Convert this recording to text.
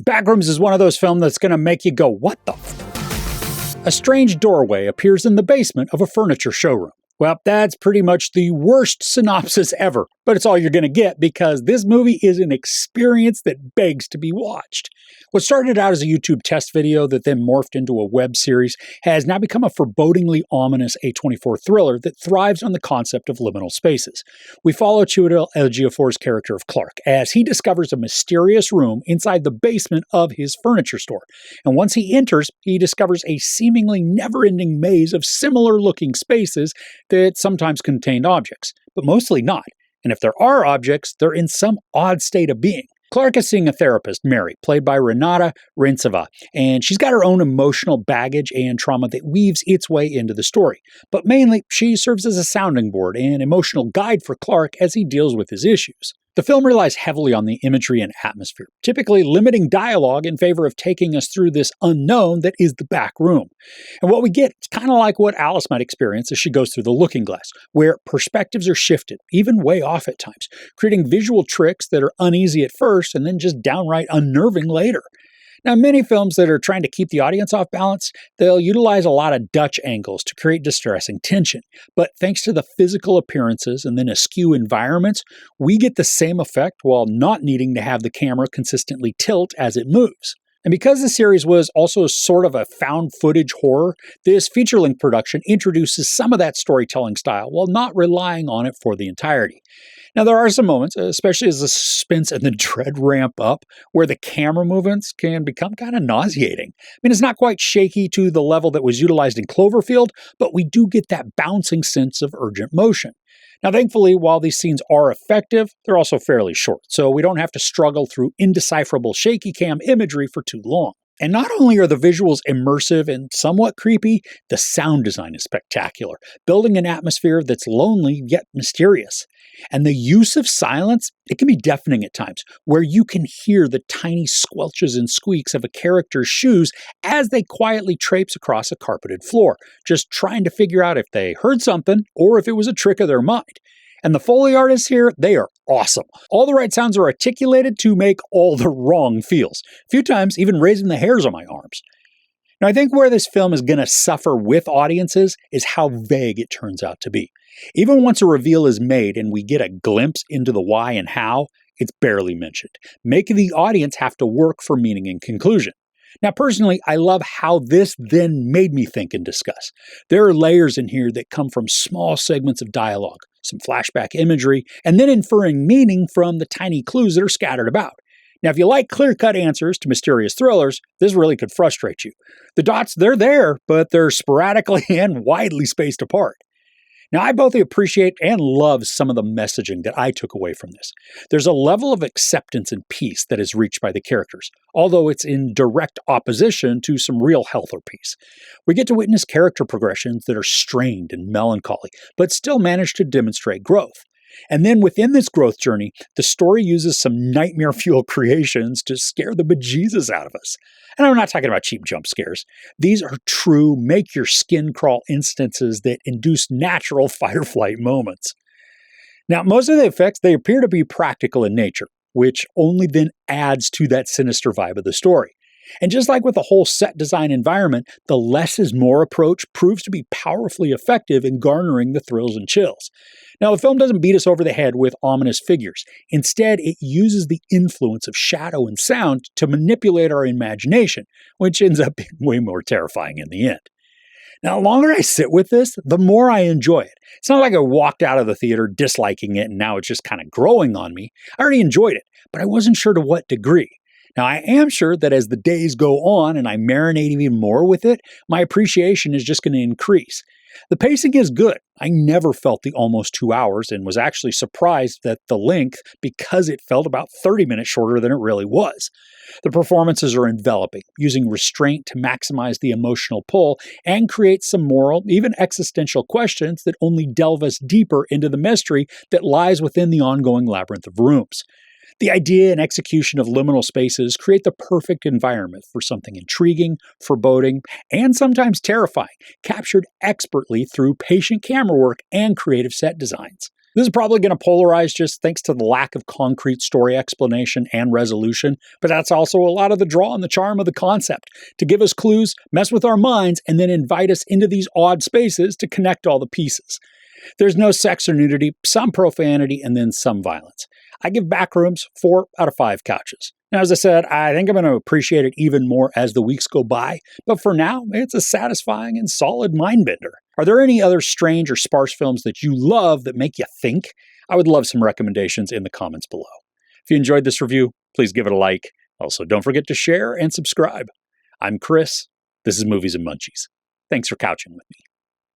Backrooms is one of those films that's going to make you go, what the A strange doorway appears in the basement of a furniture showroom. Well, that's pretty much the worst synopsis ever, but it's all you're going to get because this movie is an experience that begs to be watched. What started out as a YouTube test video that then morphed into a web series has now become a forebodingly ominous A24 thriller that thrives on the concept of liminal spaces. We follow Chiwetel Ejiofor's character of Clark as he discovers a mysterious room inside the basement of his furniture store. And once he enters, he discovers a seemingly never-ending maze of similar-looking spaces that sometimes contained objects, but mostly not. And if there are objects, they're in some odd state of being. Clark is seeing a therapist, Mary, played by Renata Rentseva, and she's got her own emotional baggage and trauma that weaves its way into the story. But mainly, she serves as a sounding board and emotional guide for Clark as he deals with his issues. The film relies heavily on the imagery and atmosphere, typically limiting dialogue in favor of taking us through this unknown that is the back room. And what we get is kind of like what Alice might experience as she goes through the looking glass, where perspectives are shifted, even way off at times, creating visual tricks that are uneasy at first and then just downright unnerving later. Now, many films that are trying to keep the audience off balance, they'll utilize a lot of Dutch angles to create distressing tension. But thanks to the physical appearances and then askew environments, we get the same effect while not needing to have the camera consistently tilt as it moves. And because the series was also sort of a found footage horror, this feature-length production introduces some of that storytelling style while not relying on it for the entirety. Now, there are some moments, especially as the suspense and the dread ramp up, where the camera movements can become kind of nauseating. I mean, it's not quite shaky to the level that was utilized in Cloverfield, but we do get that bouncing sense of urgent motion. Now, thankfully, while these scenes are effective, they're also fairly short, so we don't have to struggle through indecipherable shaky cam imagery for too long. And not only are the visuals immersive and somewhat creepy, the sound design is spectacular, building an atmosphere that's lonely yet mysterious. And the use of silence, it can be deafening at times, where you can hear the tiny squelches and squeaks of a character's shoes as they quietly traipse across a carpeted floor, just trying to figure out if they heard something or if it was a trick of their mind. And the Foley artists here, they are awesome. All the right sounds are articulated to make all the wrong feels. A few times, even raising the hairs on my arms. Now, I think where this film is going to suffer with audiences is how vague it turns out to be. Even once a reveal is made and we get a glimpse into the why and how, it's barely mentioned, making the audience have to work for meaning and conclusion. Now, personally, I love how this then made me think and discuss. There are layers in here that come from small segments of dialogue, some flashback imagery, and then inferring meaning from the tiny clues that are scattered about. Now, if you like clear-cut answers to mysterious thrillers, this really could frustrate you. The dots, they're there, but they're sporadically and widely spaced apart. Now, I both appreciate and love some of the messaging that I took away from this. There's a level of acceptance and peace that is reached by the characters, although it's in direct opposition to some real health or peace. We get to witness character progressions that are strained and melancholy, but still manage to demonstrate growth. And then within this growth journey, the story uses some nightmare fuel creations to scare the bejesus out of us. And I'm not talking about cheap jump scares. These are true make-your-skin-crawl instances that induce natural fight-or-flight moments. Now, most of the effects, they appear to be practical in nature, which only then adds to that sinister vibe of the story. And just like with the whole set design environment, the less is more approach proves to be powerfully effective in garnering the thrills and chills. Now, the film doesn't beat us over the head with ominous figures. Instead, it uses the influence of shadow and sound to manipulate our imagination, which ends up being way more terrifying in the end. Now, the longer I sit with this, the more I enjoy it. It's not like I walked out of the theater disliking it and now it's just kind of growing on me. I already enjoyed it, but I wasn't sure to what degree. Now, I am sure that as the days go on and I marinate even more with it, my appreciation is just going to increase. The pacing is good. I never felt the almost 2 hours and was actually surprised at the length because it felt about 30 minutes shorter than it really was. The performances are enveloping, using restraint to maximize the emotional pull and create some moral, even existential questions that only delve us deeper into the mystery that lies within the ongoing labyrinth of rooms. The idea and execution of liminal spaces create the perfect environment for something intriguing, foreboding, and sometimes terrifying, captured expertly through patient camera work and creative set designs. This is probably going to polarize just thanks to the lack of concrete story explanation and resolution, but that's also a lot of the draw and the charm of the concept, to give us clues, mess with our minds, and then invite us into these odd spaces to connect all the pieces. There's no sex or nudity, some profanity, and then some violence. I give Backrooms 4 out of 5 couches. Now, as I said, I think I'm going to appreciate it even more as the weeks go by, but for now, it's a satisfying and solid mindbender. Are there any other strange or sparse films that you love that make you think? I would love some recommendations in the comments below. If you enjoyed this review, please give it a like. Also, don't forget to share and subscribe. I'm Chris. This is Movies and Munchies. Thanks for couching with me.